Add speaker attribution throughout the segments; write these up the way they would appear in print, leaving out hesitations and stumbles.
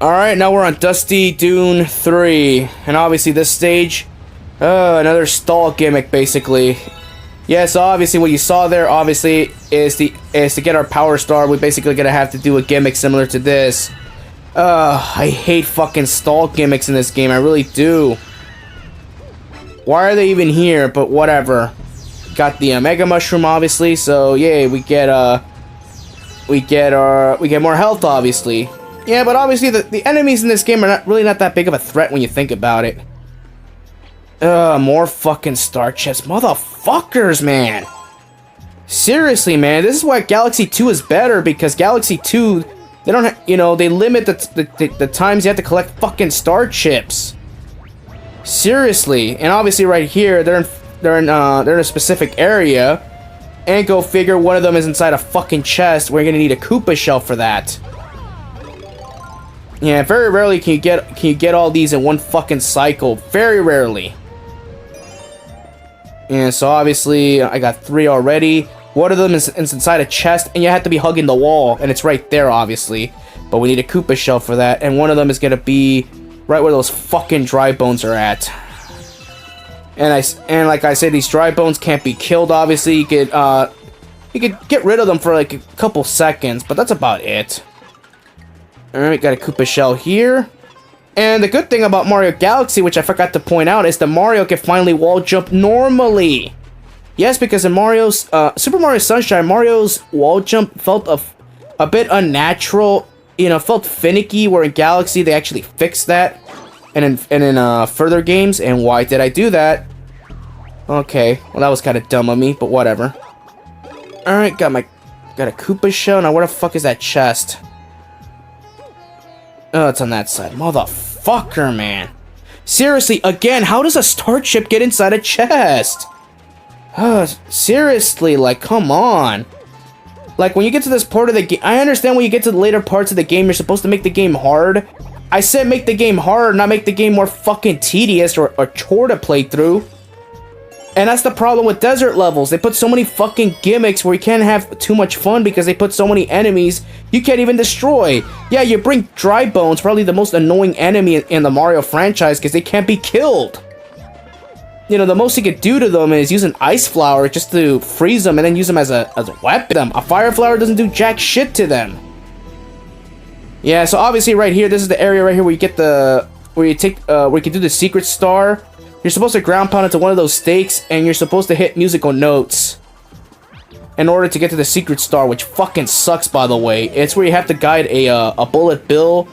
Speaker 1: Alright, now we're on Dusty Dune 3. And obviously this stage, another stall gimmick basically. Yeah, so obviously what you saw there obviously is to get our power star, we're basically gonna have to do a gimmick similar to this. I hate fucking stall gimmicks in this game, I really do. Why are they even here? But whatever. Got the Mega Mushroom obviously, so yay, we get more health obviously. Yeah, but obviously the enemies in this game are not that big of a threat when you think about it. More fucking star chips. Motherfuckers, man. Seriously, man. This is why Galaxy 2 is better, because Galaxy 2, they don't they limit the times you have to collect fucking star chips. Seriously. And obviously right here, they're in a specific area. And go figure, one of them is inside a fucking chest. We're gonna need a Koopa shell for that. Yeah, very rarely can you get all these in one fucking cycle. Very rarely. And so obviously I got 3 already. One of them is inside a chest, and you have to be hugging the wall, and it's right there obviously. But we need a Koopa shell for that, and one of them is gonna be right where those fucking dry bones are at. And like I said, these dry bones can't be killed. Obviously, you could get rid of them for like a couple seconds, but that's about it. Alright, got a Koopa shell here. And the good thing about Mario Galaxy, which I forgot to point out, is that Mario can finally wall jump normally. Yes, because in Mario's Super Mario Sunshine, Mario's wall jump felt a bit unnatural. You know, felt finicky. Where in Galaxy they actually fixed that, and in further games. And why did I do that? Okay, well that was kind of dumb of me, but whatever. All right, got a Koopa shell. Now where the fuck is that chest? Oh, it's on that side. Motherfucker, man. Seriously, again, how does a star chip get inside a chest? Seriously, like, come on. Like, when you get to this part of the game, I understand when you get to the later parts of the game, you're supposed to make the game hard. I said make the game hard, not make the game more fucking tedious or a chore to play through. And that's the problem with desert levels. They put so many fucking gimmicks where you can't have too much fun because they put so many enemies you can't even destroy. Yeah, you bring dry bones, probably the most annoying enemy in the Mario franchise, because they can't be killed. You know, the most you could do to them is use an ice flower just to freeze them and then use them as a weapon. A fire flower doesn't do jack shit to them. Yeah, so obviously right here, this is the area right here where you get where you can do the secret star. You're supposed to ground pound into one of those stakes, and you're supposed to hit musical notes in order to get to the secret star, which fucking sucks, by the way. It's where you have to guide a bullet bill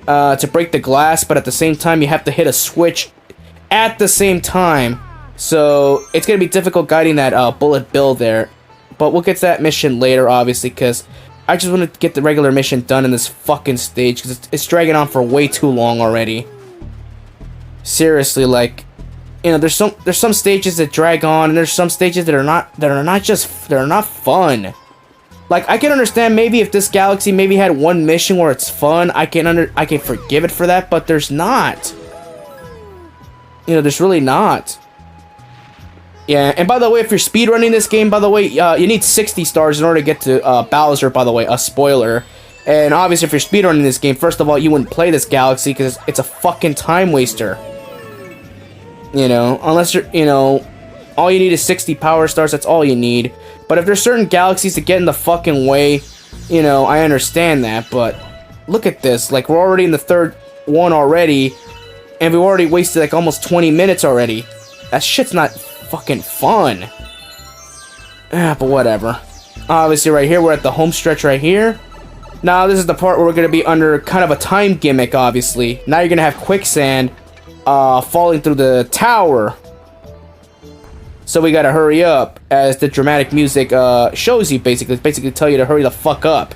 Speaker 1: to break the glass, but at the same time, you have to hit a switch at the same time. So it's gonna be difficult guiding that bullet bill there. But we'll get to that mission later, obviously, because I just want to get the regular mission done in this fucking stage, because it's dragging on for way too long already. Seriously, like, you know, there's some stages that drag on, and there's some stages that are not fun. Like, I can understand maybe if this Galaxy maybe had one mission where it's fun, I can forgive it for that, but there's not. You know, there's really not. Yeah, and by the way, if you're speedrunning this game, by the way, you need 60 stars in order to get to Bowser, by the way, a spoiler. And obviously, if you're speedrunning this game, first of all, you wouldn't play this Galaxy because it's a fucking time waster. You know, unless you're, you know, all you need is 60 power stars, that's all you need. But if there's certain galaxies that get in the fucking way, you know, I understand that, but look at this, like, we're already in the third one already, and we've already wasted, like, almost 20 minutes already. That shit's not fucking fun. But whatever. Obviously, right here, we're at the home stretch right here. Now, this is the part where we're gonna be under kind of a time gimmick, obviously. Now you're gonna have quicksand falling through the tower. So we gotta hurry up, as the dramatic music shows you, basically tell you to hurry the fuck up.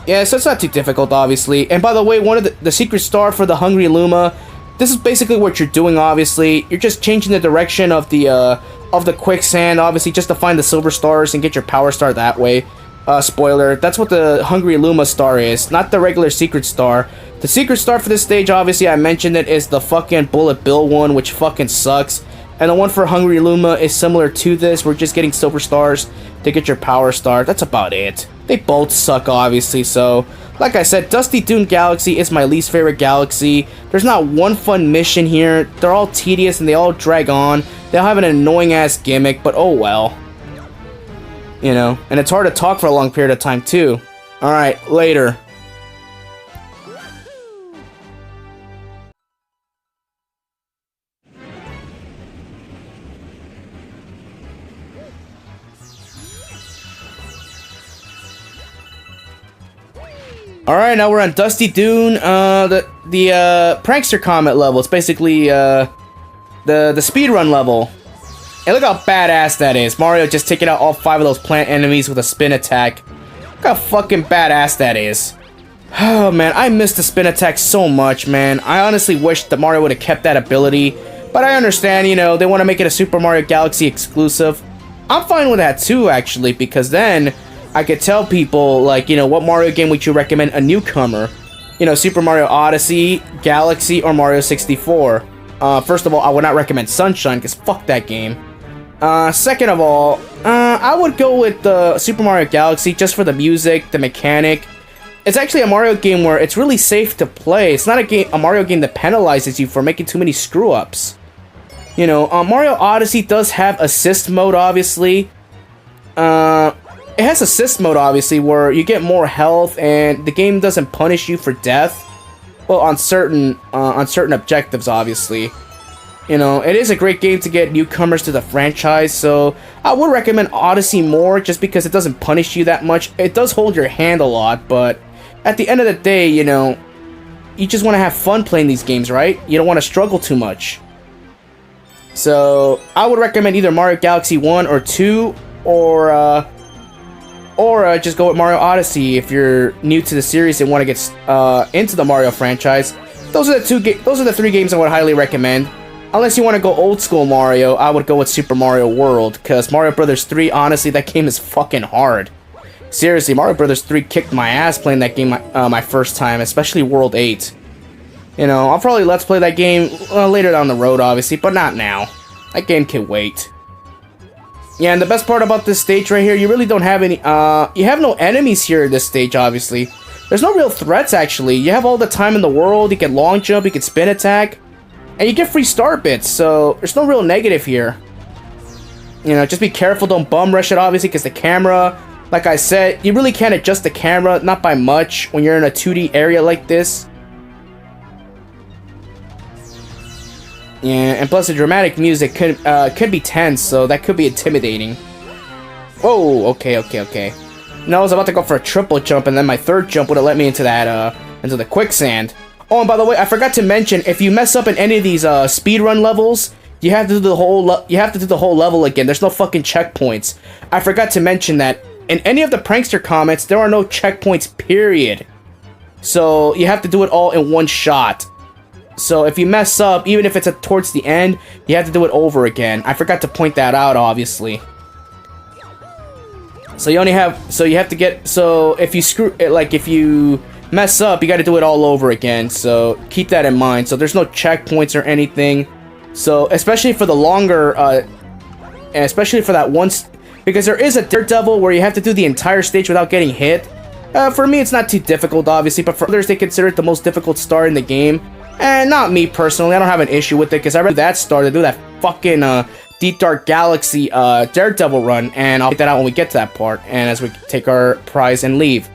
Speaker 1: Yeah, so it's not too difficult, obviously. And by the way, one of the secret star for the Hungry Luma, this is basically what you're doing, obviously. You're just changing the direction of the quicksand, obviously, just to find the silver stars and get your power star that way. Spoiler, that's what the Hungry Luma star is, not the regular secret star. The secret star for this stage, obviously, I mentioned it, is the fucking Bullet Bill one, which fucking sucks. And the one for Hungry Luma is similar to this. We're just getting silver stars to get your power star. That's about it. They both suck, obviously, so... Like I said, Dusty Dune Galaxy is my least favorite galaxy. There's not one fun mission here. They're all tedious and they all drag on. They all have an annoying-ass gimmick, but oh well. You know, and it's hard to talk for a long period of time, too. Alright, later. Alright, now we're on Dusty Dune, the Prankster Comet level. It's basically, the speedrun level. And look how badass that is. Mario just taking out all 5 of those plant enemies with a spin attack. Look how fucking badass that is. Oh, man, I miss the spin attack so much, man. I honestly wish that Mario would have kept that ability. But I understand, you know, they want to make it a Super Mario Galaxy exclusive. I'm fine with that, too, actually, because then... I could tell people, like, you know, what Mario game would you recommend a newcomer? You know, Super Mario Odyssey, Galaxy, or Mario 64. First of all, I would not recommend Sunshine, because fuck that game. Second of all, I would go with the Super Mario Galaxy just for the music, the mechanic. It's actually a Mario game where it's really safe to play. It's not a Mario game that penalizes you for making too many screw-ups. You know, Mario Odyssey does have assist mode, obviously. It has assist mode, obviously, where you get more health and the game doesn't punish you for death. Well, on certain objectives, obviously. You know, it is a great game to get newcomers to the franchise, so I would recommend Odyssey more just because it doesn't punish you that much. It does hold your hand a lot, but at the end of the day, you know, you just want to have fun playing these games, right? You don't want to struggle too much. So, I would recommend either Mario Galaxy 1 or 2, or just go with Mario Odyssey if you're new to the series and want to get into the Mario franchise. Those are the 3 games I would highly recommend. Unless you want to go old school Mario, I would go with Super Mario World, because Mario Bros. 3, honestly, that game is fucking hard. Seriously, Mario Bros. 3 kicked my ass playing that game my first time, especially World 8. You know, I'll probably Let's Play that game later down the road, obviously, but not now. That game can wait. Yeah, and the best part about this stage right here, you really don't have any, you have no enemies here in this stage, obviously. There's no real threats, actually. You have all the time in the world, you can long jump, you can spin attack, and you get free star bits, so there's no real negative here. You know, just be careful, don't bum rush it, obviously, because the camera, like I said, you really can't adjust the camera, not by much, when you're in a 2D area like this. Yeah, and plus the dramatic music could be tense, so that could be intimidating. Whoa, okay. No, I was about to go for a triple jump, and then my third jump would have let me into that, into the quicksand. Oh, and by the way, I forgot to mention, if you mess up in any of these, speedrun levels, you have to do the whole level again. There's no fucking checkpoints. I forgot to mention that in any of the Prankster comments, there are no checkpoints, period. So, you have to do it all in one shot. So if you mess up, even if it's towards the end, you have to do it over again. I forgot to point that out, obviously. So you have to get, so if you mess up, you got to do it all over again. So keep that in mind. So there's no checkpoints or anything. So especially for the longer, especially for that once, because there is a Daredevil where you have to do the entire stage without getting hit. For me, it's not too difficult, obviously, but for others, they consider it the most difficult star in the game. And not me personally, I don't have an issue with it, because I read that star to do that fucking Deep Dark Galaxy Daredevil run, and I'll get that out when we get to that part, and as we take our prize and leave.